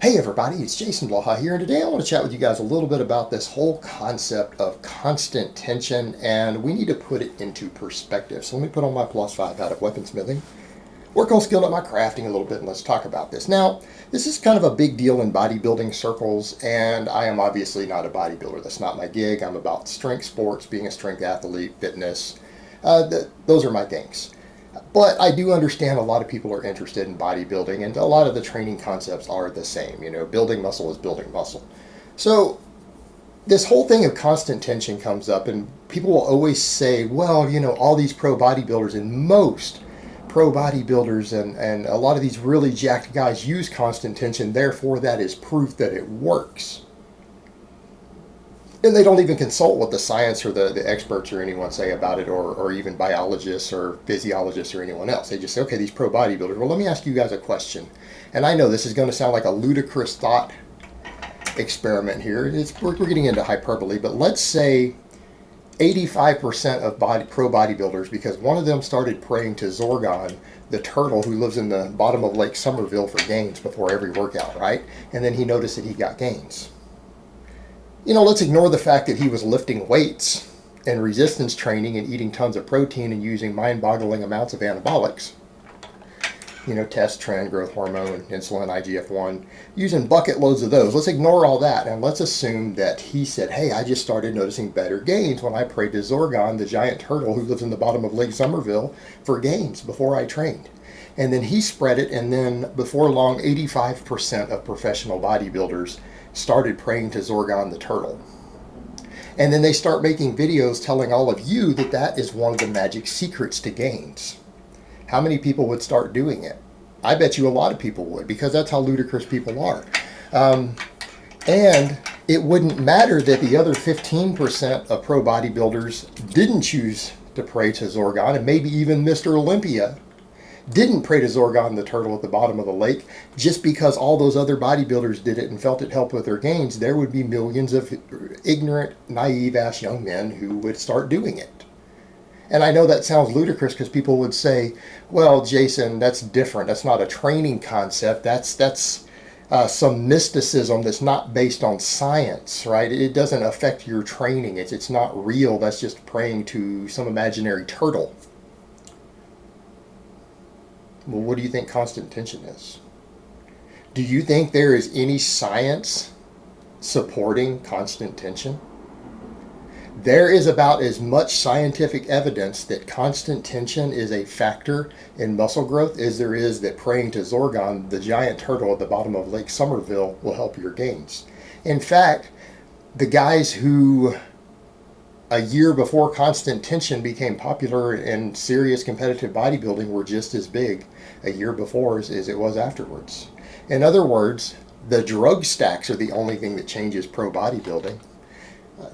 Hey everybody, it's Jason Blaha here, and today I want to chat with you guys a little bit about this whole concept of constant tension, and we need to put it into perspective. So let me put on my +5 hat of weaponsmithing, work on skilling up my crafting a little bit, and let's talk about this. Now, this is kind of a big deal in bodybuilding circles, and I am obviously not a bodybuilder. That's not my gig. I'm about strength sports, being a strength athlete, fitness. Those are my things. But I do understand a lot of people are interested in bodybuilding, and a lot of the training concepts are the same. You know, building muscle is building muscle. So this whole thing of constant tension comes up, and people will always say, well, you know, all these pro bodybuilders and most pro bodybuilders and a lot of these really jacked guys use constant tension, therefore that is proof that it works. And they don't even consult what the science or the experts or anyone say about it, or even biologists or physiologists or anyone else. They just say, okay, these pro bodybuilders. Well, let me ask you guys a question. And I know this is going to sound like a ludicrous thought experiment here. We're getting into hyperbole, but let's say 85% of pro bodybuilders, because one of them started praying to Zorgon, the turtle who lives in the bottom of Lake Somerville, for gains before every workout, right? And then he noticed that he got gains. You know, let's ignore the fact that he was lifting weights and resistance training and eating tons of protein and using mind-boggling amounts of anabolics. You know, testosterone, growth hormone, insulin, IGF-1, using bucket loads of those. Let's ignore all that, and let's assume that he said, hey, I just started noticing better gains when I prayed to Zorgon, the giant turtle who lives in the bottom of Lake Somerville, for gains before I trained. And then he spread it, and then before long, 85% of professional bodybuilders started praying to Zorgon the turtle. And then they start making videos telling all of you that that is one of the magic secrets to gains. How many people would start doing it? I bet you a lot of people would, because that's how ludicrous people are. And it wouldn't matter that the other 15% of pro bodybuilders didn't choose to pray to Zorgon, and maybe even Mr. Olympia didn't pray to Zorgon the turtle at the bottom of the lake. Just because all those other bodybuilders did it and felt it helped with their gains, there would be millions of ignorant, naive-ass young men who would start doing it. And I know that sounds ludicrous, because people would say, well, Jason, that's different. That's not a training concept. That's some mysticism that's not based on science, right? It doesn't affect your training. It's not real. That's just praying to some imaginary turtle. Well, what do you think constant tension is? Do you think there is any science supporting constant tension? There is about as much scientific evidence that constant tension is a factor in muscle growth as there is that praying to Zorgon, the giant turtle at the bottom of Lake Somerville, will help your gains. In fact, the guys who a year before constant tension became popular in serious competitive bodybuilding were just as big a year before as it was afterwards. In other words, the drug stacks are the only thing that changes pro bodybuilding.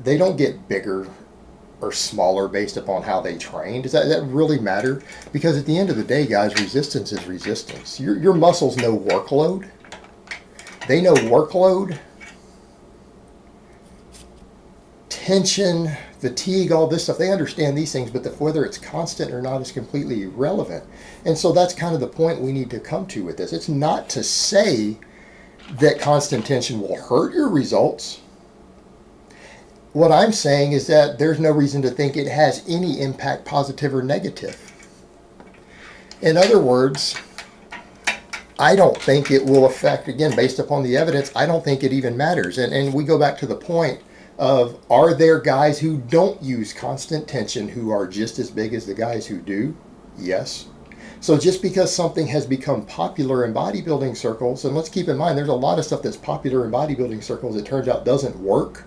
They don't get bigger or smaller based upon how they train. Does that really matter? Because at the end of the day, guys, resistance is resistance. Your muscles know workload. They know workload, tension, fatigue, all this stuff. They understand these things, but whether it's constant or not is completely irrelevant. And so that's kind of the point we need to come to with this. It's not to say that constant tension will hurt your results. What I'm saying is that there's no reason to think it has any impact, positive or negative. In other words, I don't think it will affect, again, based upon the evidence, I don't think it even matters. And we go back to the point of, are there guys who don't use constant tension who are just as big as the guys who do? Yes. So just because something has become popular in bodybuilding circles, and let's keep in mind there's a lot of stuff that's popular in bodybuilding circles that turns out doesn't work.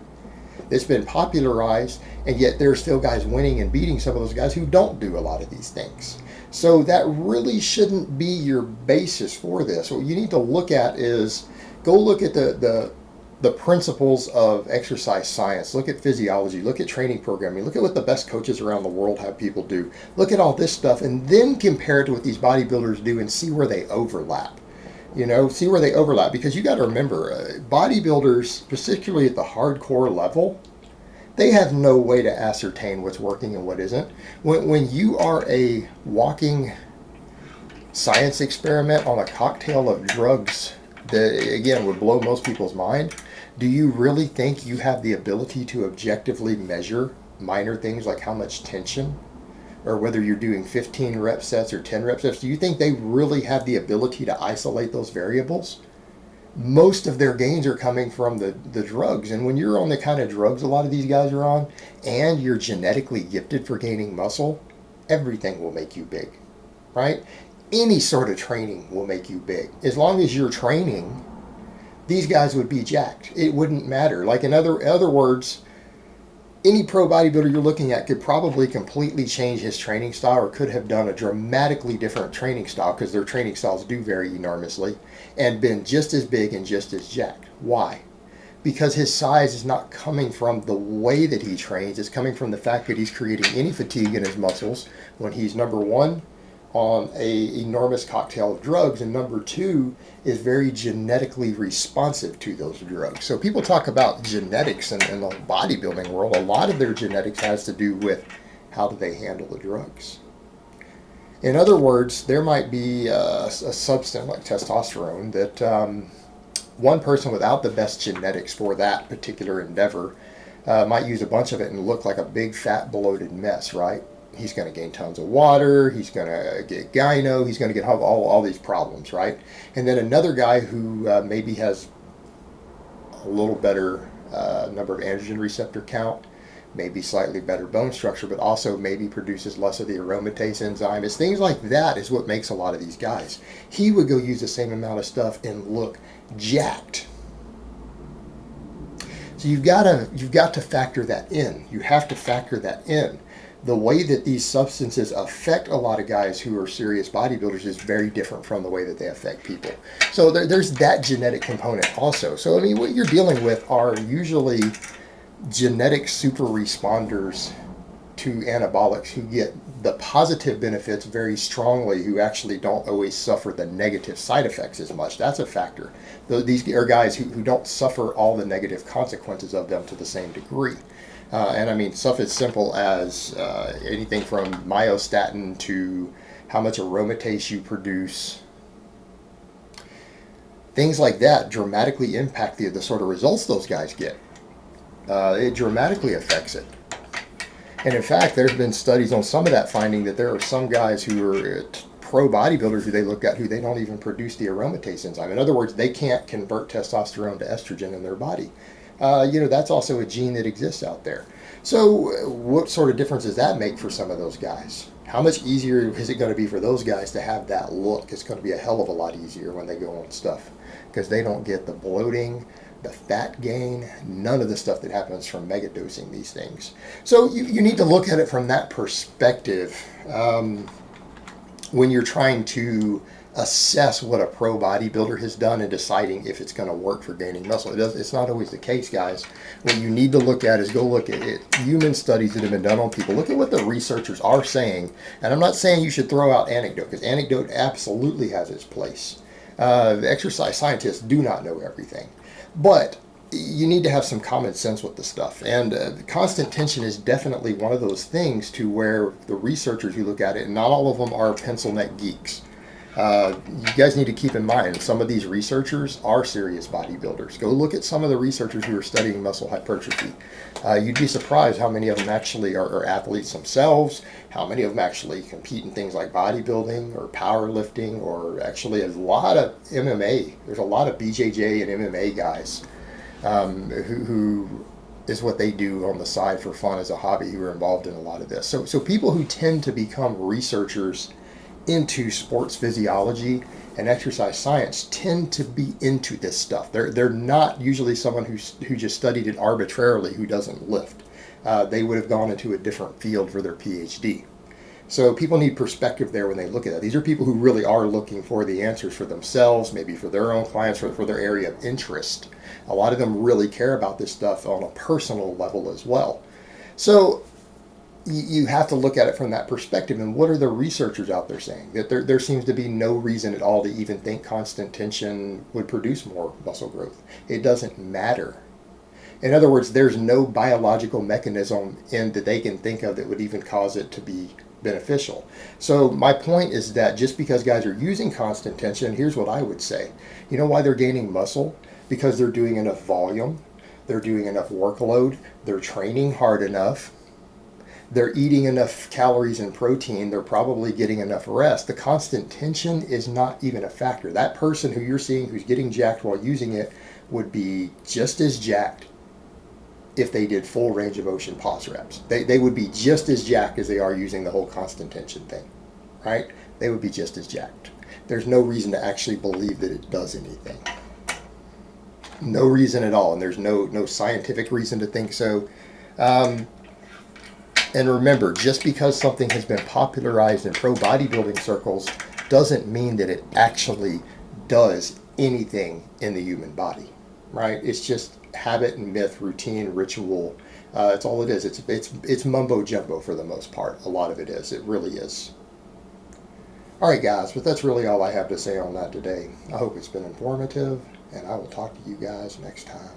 It's been popularized, and yet there's still guys winning and beating some of those guys who don't do a lot of these things. So that really shouldn't be your basis for this. What you need to look at is, go look at the principles of exercise science. Look at physiology, look at training programming, look at what the best coaches around the world have people do. Look at all this stuff, and then compare it to what these bodybuilders do and see where they overlap. You know, see where they overlap, because you got to remember, bodybuilders, particularly at the hardcore level, they have no way to ascertain what's working and what isn't. When you are a walking science experiment on a cocktail of drugs that, again, would blow most people's mind. Do you really think you have the ability to objectively measure minor things like how much tension, or whether you're doing 15 rep sets or 10 rep sets? Do you think they really have the ability to isolate those variables? Most of their gains are coming from the drugs. And when you're on the kind of drugs a lot of these guys are on, and you're genetically gifted for gaining muscle, everything will make you big, right? Any sort of training will make you big. As long as you're training, these guys would be jacked. It wouldn't matter. Like, in other words, any pro bodybuilder you're looking at could probably completely change his training style, or could have done a dramatically different training style, because their training styles do vary enormously, and been just as big and just as jacked. Why? Because his size is not coming from the way that he trains. It's coming from the fact that he's creating any fatigue in his muscles when he's, number one, on a enormous cocktail of drugs, and number two, is very genetically responsive to those drugs. So people talk about genetics in the bodybuilding world. A lot of their genetics has to do with how do they handle the drugs. In other words, there might be a substance like testosterone that one person without the best genetics for that particular endeavor might use a bunch of it and look like a big fat bloated mess, right? He's going to gain tons of water, he's going to get gyno, he's going to get all these problems, right? And then another guy who maybe has a little better number of androgen receptor count, maybe slightly better bone structure, but also maybe produces less of the aromatase enzyme. It's things like that is what makes a lot of these guys. He would go use the same amount of stuff and look jacked. So you've got to factor that in. You have to factor that in. The way that these substances affect a lot of guys who are serious bodybuilders is very different from the way that they affect people. So there's that genetic component also. So, I mean, what you're dealing with are usually genetic super responders to anabolics who get the positive benefits very strongly, who actually don't always suffer the negative side effects as much. That's a factor. These are guys who don't suffer all the negative consequences of them to the same degree. And I mean, stuff as simple as anything from myostatin to how much aromatase you produce. Things like that dramatically impact the sort of results those guys get. It dramatically affects it. And in fact, there's been studies on some of that, finding that there are some guys who are pro bodybuilders who they look at who they don't even produce the aromatase enzyme. In other words, they can't convert testosterone to estrogen in their body. That's also a gene that exists out there. So what sort of difference does that make for some of those guys? How much easier is it going to be for those guys to have that look? It's going to be a hell of a lot easier when they go on stuff, because they don't get the bloating, the fat gain, none of the stuff that happens from mega dosing these things. So you need to look at it from that perspective when you're trying to assess what a pro bodybuilder has done and deciding if it's going to work for gaining muscle. It's not always the case, guys. What you need to look at is go look at human studies that have been done on people. Look at what the researchers are saying. And I'm not saying you should throw out anecdote, because anecdote absolutely has its place. The exercise scientists do not know everything. But you need to have some common sense with the stuff. And constant tension is definitely one of those things to where the researchers who look at it, and not all of them are pencil neck geeks. You guys need to keep in mind, some of these researchers are serious bodybuilders. Go look at some of the researchers who are studying muscle hypertrophy. You'd be surprised how many of them actually are athletes themselves, how many of them actually compete in things like bodybuilding or powerlifting, or actually a lot of MMA. There's a lot of BJJ and MMA guys who is what they do on the side for fun as a hobby, who are involved in a lot of this. So people who tend to become researchers into sports physiology and exercise science tend to be into this stuff. They're not usually someone who just studied it arbitrarily, who doesn't lift. They would have gone into a different field for their PhD. So people need perspective there when they look at that. These are people who really are looking for the answers for themselves, maybe for their own clients, for their area of interest. A lot of them really care about this stuff on a personal level as well. So you have to look at it from that perspective. And what are the researchers out there saying? That there seems to be no reason at all to even think constant tension would produce more muscle growth. It doesn't matter. In other words, there's no biological mechanism that they can think of that would even cause it to be beneficial. So my point is that just because guys are using constant tension, here's what I would say. You know why they're gaining muscle? Because they're doing enough volume, they're doing enough workload, they're training hard enough, they're eating enough calories and protein, they're probably getting enough rest. The constant tension is not even a factor. That person who you're seeing who's getting jacked while using it would be just as jacked if they did full range of motion pause reps. They would be just as jacked as they are using the whole constant tension thing, right? They would be just as jacked. There's no reason to actually believe that it does anything. No reason at all, and there's no scientific reason to think so. And remember, just because something has been popularized in pro bodybuilding circles doesn't mean that it actually does anything in the human body, right? It's just habit and myth, routine, ritual. It's all it is. It's mumbo jumbo for the most part. A lot of it is. It really is. All right, guys, but that's really all I have to say on that today. I hope it's been informative, and I will talk to you guys next time.